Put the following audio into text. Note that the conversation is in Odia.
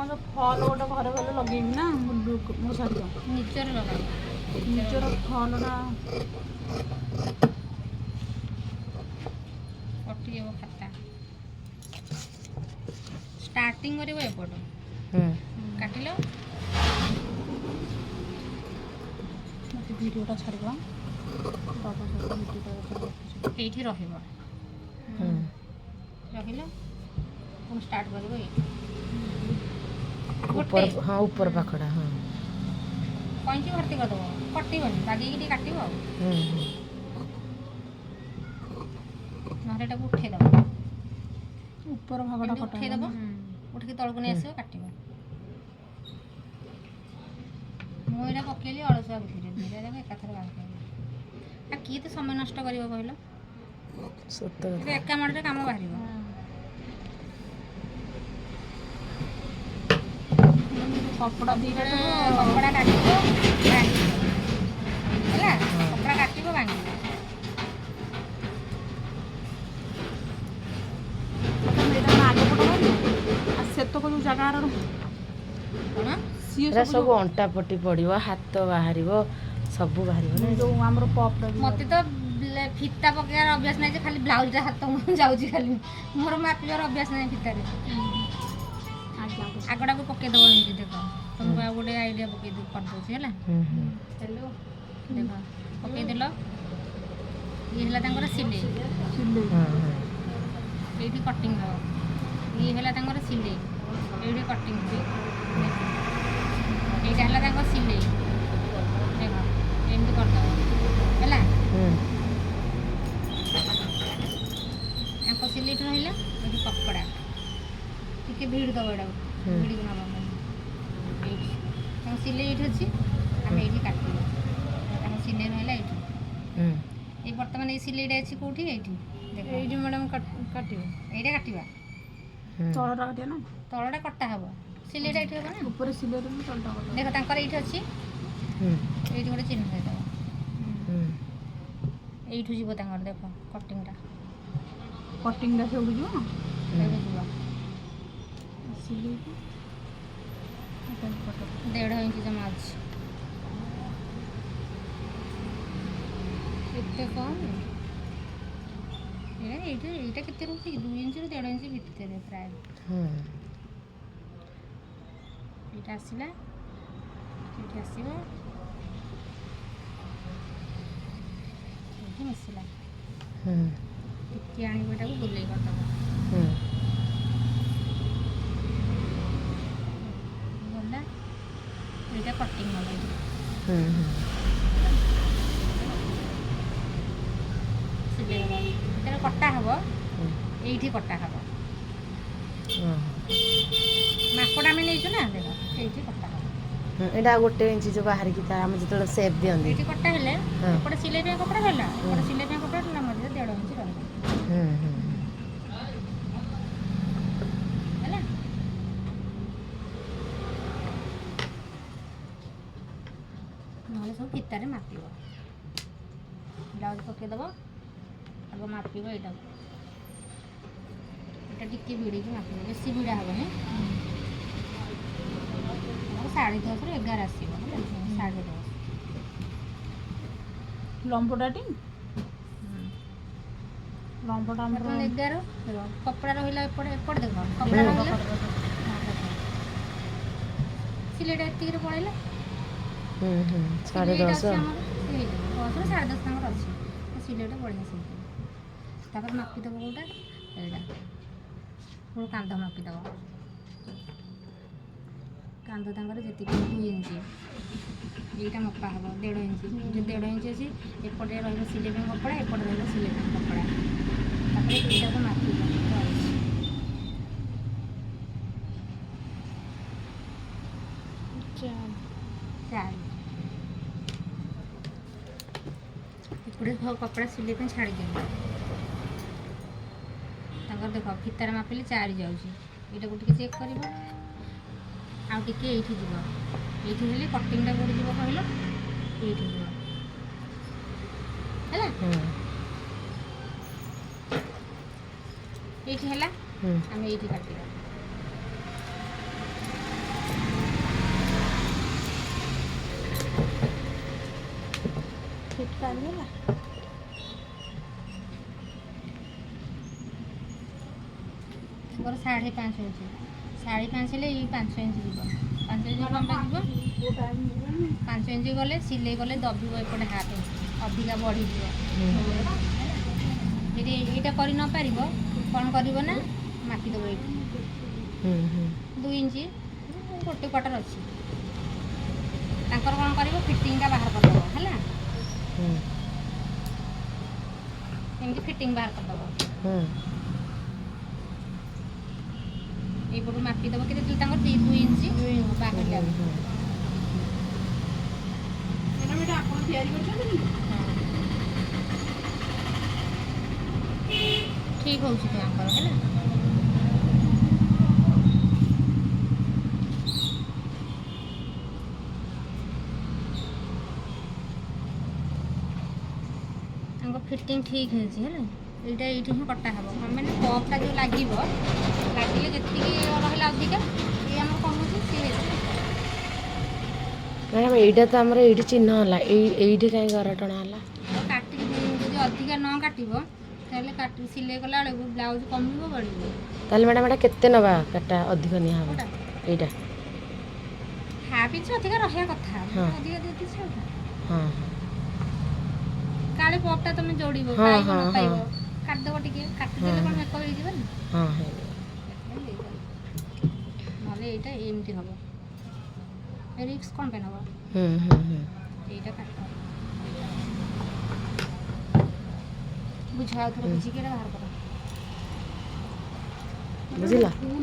कौन फल गोटे घर गले लगेबी ना मो शाढ़ी निजर लगा निजर फलटा कटि जाव खाता स्टार्टिंग करिव एपट काटिल मत वीडियोटा छाड़वा এইଠି ରହିବ ରହିଲ ପୁଣି ଷ୍ଟାର୍ଟ କରିବ ଏଇଠି ऊपर हाँ ऊपर पाखड़ा हाँ କଇଁଚି ଭର୍ତ୍ତି କରିଦେବ କଟିବନି ବାଗେଇକି ଟିକେ କାଟିବ ଆଉ ନହେଲେ ଏଟାକୁ ଉଠେଇଦେବ ऊपर भागटा कटा ଉଠେଇଦେବ ଉଠିକି ତଳକୁ ନେଇ ଆସିବ କାଟିବ ମୁଁ ଏଇଟା ପକେଇଲି ଅଳସୁଆ ଧୀରେ ଧୀରେ ଦେବ ଏକାଥରେ ବାହାରିବ ଆଉ କିଏ ତ ସମୟ ନଷ୍ଟ କରିବ କହିଲ ସତ ଏଟା ଏକା ମାଡ଼ରେ କାମ ବାହାରିବ कपड़ा दीटा କପଡ଼ା କାଟିବ ଭାଙ୍ଗିବ ହେଲା କପଡ଼ା କାଟିବ ଭାଙ୍ଗିବ आगे पट से तो जो जगार କ'ଣ ଏରା ସବୁ ଅଣ୍ଟା ପଟି ପଡ଼ିବ ହାତ ବାହାରିବ ସବୁ ବାହାରିବ ନା जो आमर पपटा ମୋତେ ତ ଫିତା ପକେଇବାର ଅଭ୍ୟାସ ନାହିଁ ଯେ ଖାଲି ବ୍ଲାଉଜଟା ହାତ ଯାଉଛି ଖାଲି ମୋର ମାପିବାର ଅଭ୍ୟାସ ନାହିଁ ଫିତାରେ ଆଗଟାକୁ ପକେଇଦେବ ଏମିତି ଦେଖ ତମକୁ ଆଉ ଗୋଟେ ଆଇଡ଼ିଆ ପକେଇ କରିଦେଉଛି ହେଲା ହ୍ୟାଲୋ ଦେଖ ପକେଇଦେଲ ଇଏ ହେଲା ତାଙ୍କର ସିଲେଇ ଏଇଠି କଟିଂ ହେବ ଇଏ ହେଲା ତାଙ୍କର ସିଲେଇ ଏଇଠି କଟିଂ ହେବ ଏଇଟା ହେଲା ତାଙ୍କ ସିଲେଇ ଦେଖ ଏମିତି କରିଦେବ ହେଲା ତାଙ୍କ ସିଲେଇଠି ରହିଲା ଏଇଠି କପଡ଼ା ଟିକେ ଭିଡ଼ି ଦେବ ଏଇଟାକୁ ଭିଡ଼ିକି ନେବା ଏଇଠି ତାଙ୍କ ସିଲେଇ ଏଇଠି ଅଛି ଆମେ ଏଇଠି କାଟିବା ତାଙ୍କ ସିଲେଇ ରହିଲା ଏଇଠି ଏଇ ବର୍ତ୍ତମାନ ଏଇ ସିଲେଇଟା ଅଛି କେଉଁଠି ଏଇଠି ଦେଖ ଏଇଠି ମ୍ୟାଡ଼ାମ କାଟିବ ଏଇଟା କାଟିବା ତଳଟା କାଟିବା ନା ତଳଟା କଟା ହେବ ସିଲେଇଟା ଏଇଠି ହେବ ନା ଉପରେ ସିଲେଇ ତଳଟା କାଟିବା ଦେଖ ତାଙ୍କର ଏଇଠି ଅଛି ଏଇଠି ଗୋଟେ ଚିହ୍ନ ଦେଇଦେବ ଏଇଠୁ ଯିବ ତାଙ୍କର ଦେଖ କଟିଂଟା କଟିଂଟା ସେଉଠୁ ଯିବ ଏଇଠୁ ଯିବ ସିଲେଇ 1.5 ଇଞ୍ଚ ଜମା ଅଛି ଏତେ କମ୍ ଏଇଟା କେତେ ରହୁଛି 2 ଇଞ୍ଚରୁ 1.5 ଇଞ୍ଚ ଭିତରେ ପ୍ରାୟ ଏଇଟା ଆସିଲା ଏଇଠି ଆସିବ ଏଇଠି ମିଶିଲା ଟିକେ ଆଣିବ ଏଟାକୁ ବୁଲେଇ କରିଦେବ ଗଲା ଏଇଟା କଟିଂ ହେବ ସିଲେଇ ହେବ ଯେତେବେଳେ କଟା ହେବ ଏଇଠି କଟା ହେବ ମାପଟା ଆମେ ନେଇଛୁ ନା ଦେଖ ସେଇଠି କଟା ହେବ ଏଇଟା 1 ଇଞ୍ଚ ଯୋଉ ବାହାରିକି ତା ଆମେ ଯେତେବେଳେ ସେପ୍ ଦିଅନ୍ତି ଏଇଠି କଟା ହେଲେ ଏପଟେ ସିଲେଇ ପାଇଁ କପଡ଼ା ରହିଲା ଏପଟେ ସିଲେଇ ପାଇଁ କପଡ଼ା ରହିଲା ମଝିରେ 1.5 ଇଞ୍ଚ ରହିଲା ହେଲା ନହେଲେ ସବୁ ଫିତାରେ ମାପିବ ବ୍ଲାଉଜ ପକେଇଦେବ ଆଗ ମାପିବ ଏଇଟାକୁ ଏଇଟା ଟିକେ ଭିଡ଼ିକି ମାପିବ ବେଶୀ ଭିଡ଼ା ହେବନି 10.5ରୁ 11 ଆସିବ ହେଲା 10.5 ଲମ୍ବଟାଟି ଲମ୍ବଟା ଆମର 11 କପଡ଼ା ରହିଲା ଏପଟେ ଏପଟେ ଦେଖ କପଡ଼ା ରହିଲା ସିଲେଇଟା ଏତିକିରେ ପଳେଇଲା 10.5 10ରୁ 10.5 ତାଙ୍କର ଅଛି ସିଲେଇଟା ବଢ଼ିଆ ସିଲେଇ ତାପରେ ମାପିଦେବ କେଉଁଟା ଏଇଟା ପୁଣି କାନ୍ଧ ମାପିଦେବ କାନ୍ଧ ତାଙ୍କର ଯେତିକି 2 ଇଞ୍ଚ এইটা মপা হব 1.5 ইঞ্চি যে 1.5 ইঞ্চি আছে এপটে রহিব সিলাই ପାଇଁ କପଡ଼ା ଏପଟେ ରହିବ ସିଲେଇ ପାଇଁ କପଡ଼ା ତାପରେ ଏଇଟାକୁ ମାପିବ 4 ଏପଟେ କପଡ଼ା ସିଲେଇ ପାଇଁ ଛାଡ଼ି ଦିଅନ୍ତୁ ତାଙ୍କର ଦେଖ ଫିତାରେ ମାପିଲେ 4 ଯାଉଛି ଏଇଟାକୁ ଟିକେ ଚେକ୍ କରିବ ଆଉ ଟିକେ ଏଇଠି ଯିବ ଏଇଠି ହେଲେ କଟିଂଟା କୋଉଠି ଯିବ କହିଲ ଏଇଠି ଯିବ ହେଲା ଏଇଠି ହେଲା ଆମେ ଏଇଠି କାଟିବା ଟାଣିଦେଲା ମୋର 5.5 ଇଞ୍ଚ 5.5 ହେଲେ ଏଇ 5 ଇଞ୍ଚ ଯିବ 5 ଇଞ୍ଚ ଲମ୍ବା ଯିବ 5 ଇଞ୍ଚ ଗଲେ ସିଲେଇ ଗଲେ ଦବିବ ଏପଟେ ହାଫ୍ ଇଞ୍ଚ ଅଧିକା ବଢ଼ିଯିବ ଯଦି ଏଇଟା କରି ନ ପାରିବ କ'ଣ କରିବ ନା ମାପିଦେବ ଏଇଠି 2 ଇଞ୍ଚ ଗୋଟେ କ୍ୱାର୍ଟର ଅଛି ତାଙ୍କର କ'ଣ କରିବ ଫିଟିଂଟା ବାହାର କରିଦେବ ହେଲା ଏମିତି ଫିଟିଂ ବାହାର କରିଦେବ ଏଇପଟୁ ମାପିଦେବ କେତେ ତାଙ୍କର 2 ଇଞ୍ଚ ବାହାରିଲା ଆପଣ ତିଆରି କରୁଛନ୍ତି ଠିକ୍ ହେଉଛି ତ ଆଙ୍କର ହେଲା ତାଙ୍କ ଫିଟିଂ ଠିକ୍ ହେଇଛି ହେଲା ଏଇଟା ଏଇଠି ହିଁ କଟା ହେବ ମାନେ କପ୍ଟା ଯେଉଁ ଲାଗିବ ଲାଗିଲେ ଯେତିକି ରହିଲା ଅଧିକା ଇଏ ଆମର କ'ଣ ହେଉଛି ସିଏ ହେଇଯିବ ମ୍ୟାଡ଼ାମ୍ ଏଇଟା ତ ଆମର ଏଇଠି ଚିହ୍ନ ହେଲା ଏଇଠି କାହିଁ ଘର ଟଣା ହେଲା ଆଉ କାଟିକି ଯଦି ଅଧିକା ନ କାଟିବ ତାହେଲେ ସିଲେଇ କଲା ବେଳକୁ ବ୍ଲାଉଜ୍ କମିବ ବଢ଼ିବ ତାହେଲେ ମ୍ୟାଡ଼ାମ୍ ଏଇଟା କେତେ ନେବା କାଟା ଅଧିକ ନିଆ ହେବ ଏଇଟା ହାଫ୍ ଇଞ୍ଚ ଅଧିକା ରହିବା କଥା ହଁ। ଅଧିକା ଦେଇଛି ହଁ କାଳେ ପପ୍ଟା ତୁମେ ଯୋଡ଼ିବ ହଁ, ପାଇବ ହଁ, ନ ହଁ। ପାଇବ କାଟିଦେବ ଟିକେ କାଟିଦେଲେ କ'ଣ ମେକଅପ୍ ହେଇଯିବନି ହଁ ହେଇଯିବ ନହେଲେ ଏଇଟା ଏମିତି ହେବ ରିକ୍ସ କ'ଣ ପାଇଁ ନେବ ଏଇଟା କାଟ ବୁଝ ଆଉ ଥରେ ବୁଝିକି ଏଇଟା ବାହାର କର ବୁଝିଲ ଫୁଲ୍